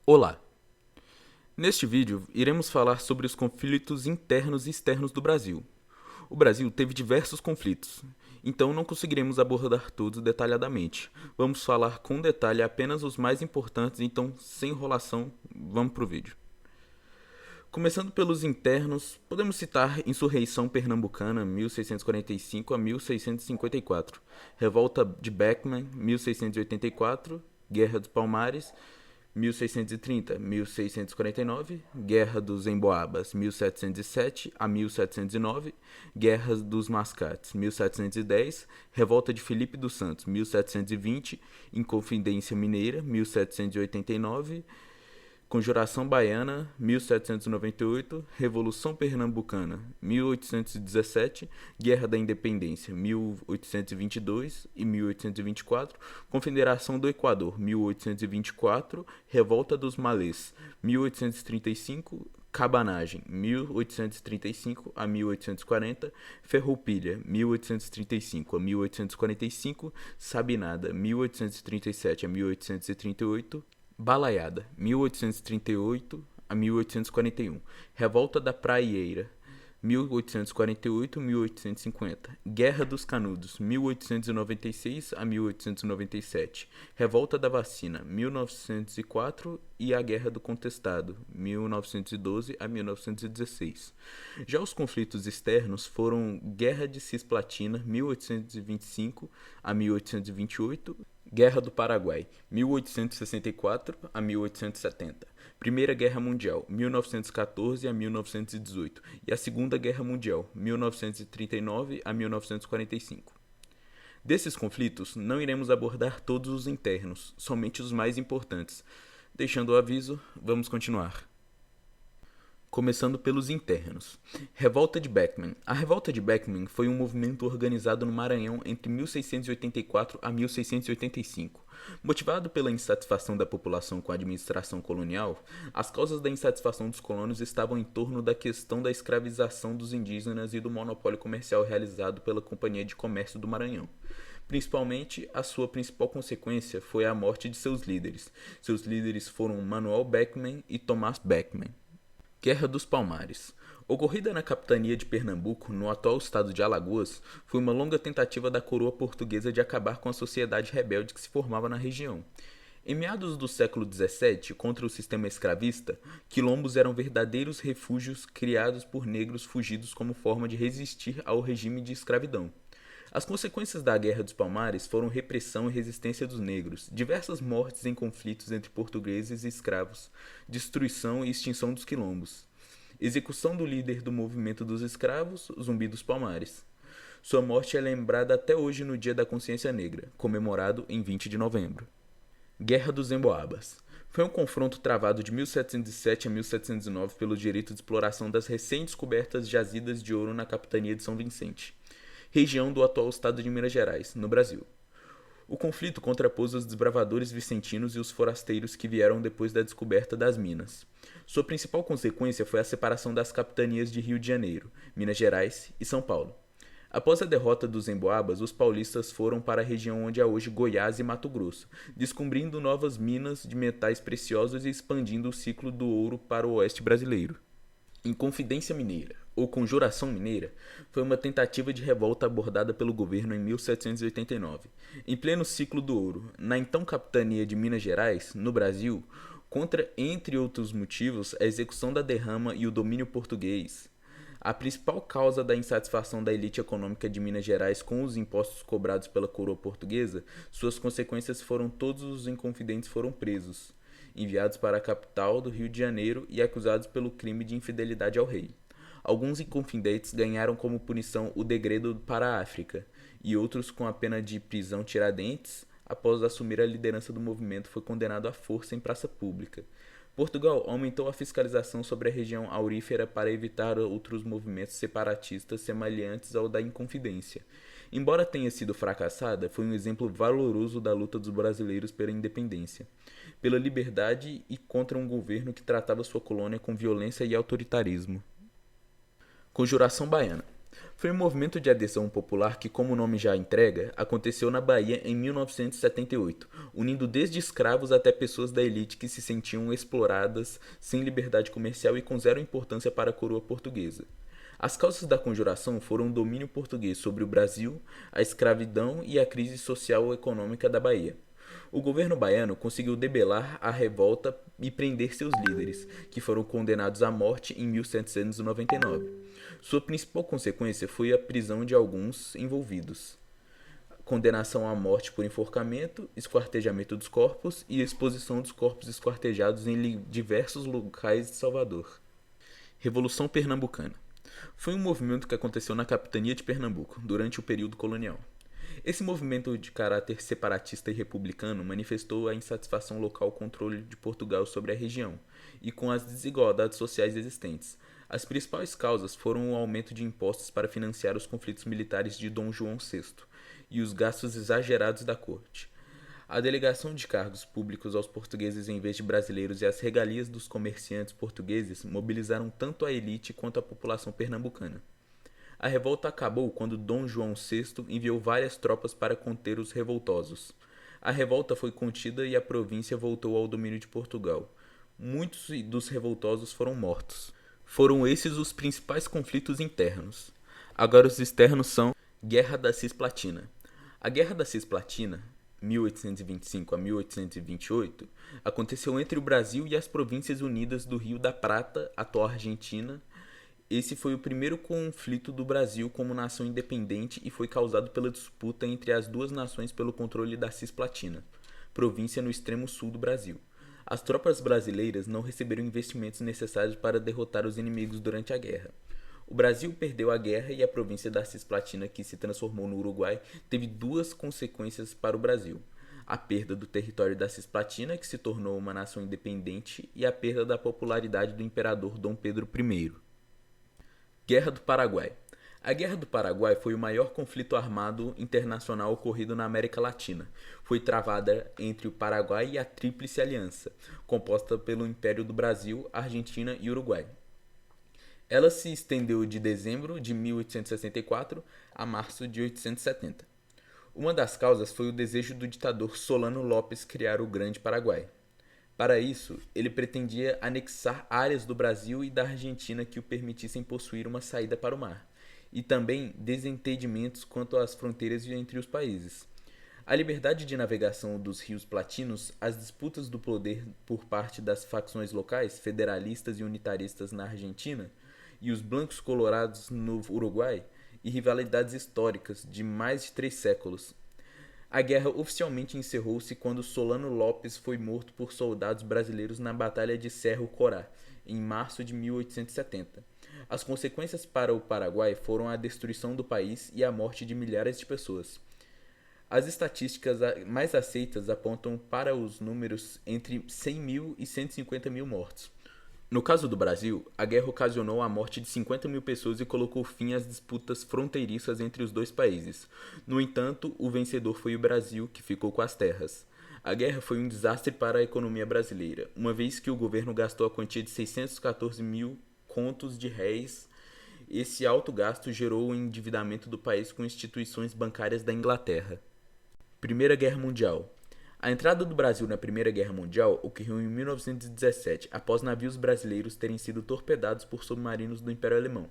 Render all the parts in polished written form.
Olá! Neste vídeo, iremos falar sobre os conflitos internos e externos do Brasil. O Brasil teve diversos conflitos, então não conseguiremos abordar todos detalhadamente. Vamos falar com detalhe apenas os mais importantes, então, sem enrolação, vamos pro vídeo. Começando pelos internos, podemos citar Insurreição Pernambucana, 1645 a 1654, Revolta de Beckman, 1684, Guerra dos Palmares, 1630 a 1649, Guerra dos Emboabas, 1707 a 1709, Guerra dos Mascates, 1710, Revolta de Felipe dos Santos, 1720, Inconfidência Mineira, 1789, Conjuração Baiana, 1798, Revolução Pernambucana, 1817, Guerra da Independência, 1822 e 1824, Confederação do Equador, 1824, Revolta dos Malês, 1835, Cabanagem, 1835 a 1840, Ferroupilha, 1835 a 1845, Sabinada, 1837 a 1838, Balaiada, 1838 a 1841, Revolta da Praieira, 1848-1850, Guerra dos Canudos, 1896 a 1897, Revolta da Vacina, 1904 e a Guerra do Contestado, 1912 a 1916. Já os conflitos externos foram Guerra de Cisplatina, 1825 a 1828, Guerra do Paraguai, 1864 a 1870, Primeira Guerra Mundial, 1914 a 1918 e a Segunda Guerra Mundial, 1939 a 1945. Desses conflitos, não iremos abordar todos os internos, somente os mais importantes. Deixando o aviso, vamos continuar. Começando pelos internos. Revolta de Beckman. A Revolta de Beckman foi um movimento organizado no Maranhão entre 1684 a 1685. Motivado pela insatisfação da população com a administração colonial, as causas da insatisfação dos colonos estavam em torno da questão da escravização dos indígenas e do monopólio comercial realizado pela Companhia de Comércio do Maranhão. Principalmente, a sua principal consequência foi a morte de seus líderes. Seus líderes foram Manuel Beckman e Tomás Beckman. Guerra dos Palmares. Ocorrida na capitania de Pernambuco, no atual estado de Alagoas, foi uma longa tentativa da coroa portuguesa de acabar com a sociedade rebelde que se formava na região. Em meados do século XVII, contra o sistema escravista, quilombos eram verdadeiros refúgios criados por negros fugidos como forma de resistir ao regime de escravidão. As consequências da Guerra dos Palmares foram repressão e resistência dos negros, diversas mortes em conflitos entre portugueses e escravos, destruição e extinção dos quilombos, execução do líder do movimento dos escravos, Zumbi dos Palmares. Sua morte é lembrada até hoje no Dia da Consciência Negra, comemorado em 20 de novembro. Guerra dos Emboabas. Foi um confronto travado de 1707 a 1709 pelo direito de exploração das recém-descobertas jazidas de ouro na capitania de São Vicente, região do atual estado de Minas Gerais, no Brasil. O conflito contrapôs os desbravadores vicentinos e os forasteiros que vieram depois da descoberta das minas. Sua principal consequência foi a separação das capitanias de Rio de Janeiro, Minas Gerais e São Paulo. Após a derrota dos Emboabas, os paulistas foram para a região onde há hoje Goiás e Mato Grosso, descobrindo novas minas de metais preciosos e expandindo o ciclo do ouro para o oeste brasileiro. Inconfidência Mineira, ou Conjuração Mineira, foi uma tentativa de revolta abordada pelo governo em 1789, em pleno ciclo do ouro, na então capitania de Minas Gerais, no Brasil, contra, entre outros motivos, a execução da derrama e o domínio português. A principal causa da insatisfação da elite econômica de Minas Gerais com os impostos cobrados pela coroa portuguesa, suas consequências foram todos os inconfidentes foram presos, enviados para a capital do Rio de Janeiro e acusados pelo crime de infidelidade ao rei. Alguns inconfidentes ganharam como punição o degredo para a África, e outros, com a pena de prisão Tiradentes, após assumir a liderança do movimento, foi condenado à força em praça pública. Portugal aumentou a fiscalização sobre a região aurífera para evitar outros movimentos separatistas semelhantes ao da Inconfidência. Embora tenha sido fracassada, foi um exemplo valoroso da luta dos brasileiros pela independência, pela liberdade e contra um governo que tratava sua colônia com violência e autoritarismo. Conjuração Baiana. Foi um movimento de adesão popular que, como o nome já entrega, aconteceu na Bahia em 1978, unindo desde escravos até pessoas da elite que se sentiam exploradas, sem liberdade comercial e com zero importância para a coroa portuguesa. As causas da conjuração foram o domínio português sobre o Brasil, a escravidão e a crise social e econômica da Bahia. O governo baiano conseguiu debelar a revolta e prender seus líderes, que foram condenados à morte em 1799. Sua principal consequência foi a prisão de alguns envolvidos, condenação à morte por enforcamento, esquartejamento dos corpos e exposição dos corpos esquartejados em diversos locais de Salvador. Revolução Pernambucana. Foi um movimento que aconteceu na capitania de Pernambuco, durante o período colonial. Esse movimento de caráter separatista e republicano manifestou a insatisfação local com o controle de Portugal sobre a região e com as desigualdades sociais existentes. As principais causas foram o aumento de impostos para financiar os conflitos militares de Dom João VI e os gastos exagerados da corte. A delegação de cargos públicos aos portugueses em vez de brasileiros e as regalias dos comerciantes portugueses mobilizaram tanto a elite quanto a população pernambucana. A revolta acabou quando Dom João VI enviou várias tropas para conter os revoltosos. A revolta foi contida e a província voltou ao domínio de Portugal. Muitos dos revoltosos foram mortos. Foram esses os principais conflitos internos. Agora os externos são Guerra da Cisplatina. A Guerra da Cisplatina, 1825 a 1828, aconteceu entre o Brasil e as Províncias Unidas do Rio da Prata, atual Argentina. Esse foi o primeiro conflito do Brasil como nação independente e foi causado pela disputa entre as duas nações pelo controle da Cisplatina, província no extremo sul do Brasil. As tropas brasileiras não receberam investimentos necessários para derrotar os inimigos durante a guerra. O Brasil perdeu a guerra e a província da Cisplatina, que se transformou no Uruguai, teve duas consequências para o Brasil: a perda do território da Cisplatina, que se tornou uma nação independente, e a perda da popularidade do imperador Dom Pedro I. Guerra do Paraguai. A Guerra do Paraguai foi o maior conflito armado internacional ocorrido na América Latina. Foi travada entre o Paraguai e a Tríplice Aliança, composta pelo Império do Brasil, Argentina e Uruguai. Ela se estendeu de dezembro de 1864 a março de 1870. Uma das causas foi o desejo do ditador Solano Lopes criar o Grande Paraguai. Para isso, ele pretendia anexar áreas do Brasil e da Argentina que o permitissem possuir uma saída para o mar, e também desentendimentos quanto às fronteiras entre os países. A liberdade de navegação dos rios platinos, as disputas do poder por parte das facções locais, federalistas e unitaristas na Argentina, e os blancos colorados no Uruguai, e rivalidades históricas de mais de 3 séculos. A guerra oficialmente encerrou-se quando Solano Lopes foi morto por soldados brasileiros na Batalha de Cerro Corá, em março de 1870. As consequências para o Paraguai foram a destruição do país e a morte de milhares de pessoas. As estatísticas mais aceitas apontam para os números entre 100 mil e 150 mil mortos. No caso do Brasil, a guerra ocasionou a morte de 50 mil pessoas e colocou fim às disputas fronteiriças entre os dois países. No entanto, o vencedor foi o Brasil, que ficou com as terras. A guerra foi um desastre para a economia brasileira, uma vez que o governo gastou a quantia de 614 mil contos de réis. Esse alto gasto gerou o endividamento do país com instituições bancárias da Inglaterra. Primeira Guerra Mundial. A entrada do Brasil na Primeira Guerra Mundial ocorreu em 1917, após navios brasileiros terem sido torpedados por submarinos do Império Alemão.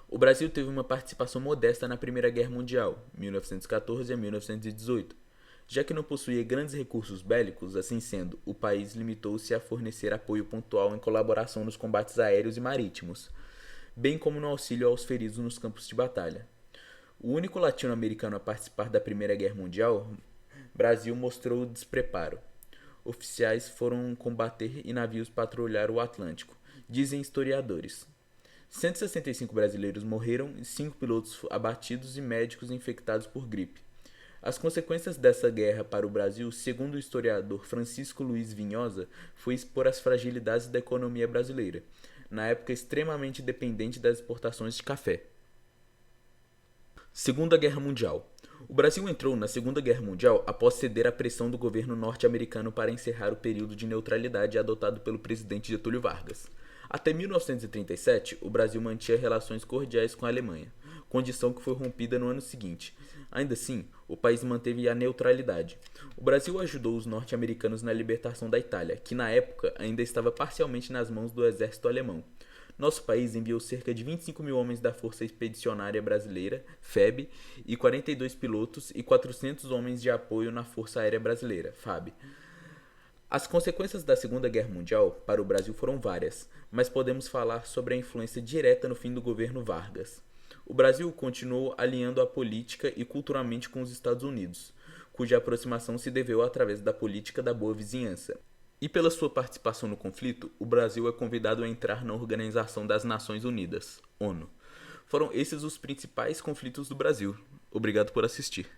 O Brasil teve uma participação modesta na Primeira Guerra Mundial, 1914 a 1918. Já que não possuía grandes recursos bélicos, assim sendo, o país limitou-se a fornecer apoio pontual em colaboração nos combates aéreos e marítimos, bem como no auxílio aos feridos nos campos de batalha. O único latino-americano a participar da Primeira Guerra Mundial, Brasil mostrou despreparo. Oficiais foram combater e navios patrulhar o Atlântico, dizem historiadores. 165 brasileiros morreram e 5 pilotos abatidos e médicos infectados por gripe. As consequências dessa guerra para o Brasil, segundo o historiador Francisco Luiz Vinhosa, foi expor as fragilidades da economia brasileira, na época extremamente dependente das exportações de café. Segunda Guerra Mundial. O Brasil entrou na Segunda Guerra Mundial após ceder à pressão do governo norte-americano para encerrar o período de neutralidade adotado pelo presidente Getúlio Vargas. Até 1937, o Brasil mantinha relações cordiais com a Alemanha, condição que foi rompida no ano seguinte. Ainda assim, o país manteve a neutralidade. O Brasil ajudou os norte-americanos na libertação da Itália, que na época ainda estava parcialmente nas mãos do exército alemão. Nosso país enviou cerca de 25 mil homens da Força Expedicionária Brasileira, FEB, e 42 pilotos e 400 homens de apoio na Força Aérea Brasileira, FAB. As consequências da Segunda Guerra Mundial para o Brasil foram várias, mas podemos falar sobre a influência direta no fim do governo Vargas. O Brasil continuou alinhando a política e culturalmente com os Estados Unidos, cuja aproximação se deveu através da política da boa vizinhança. E pela sua participação no conflito, o Brasil é convidado a entrar na Organização das Nações Unidas, ONU. Foram esses os principais conflitos do Brasil. Obrigado por assistir.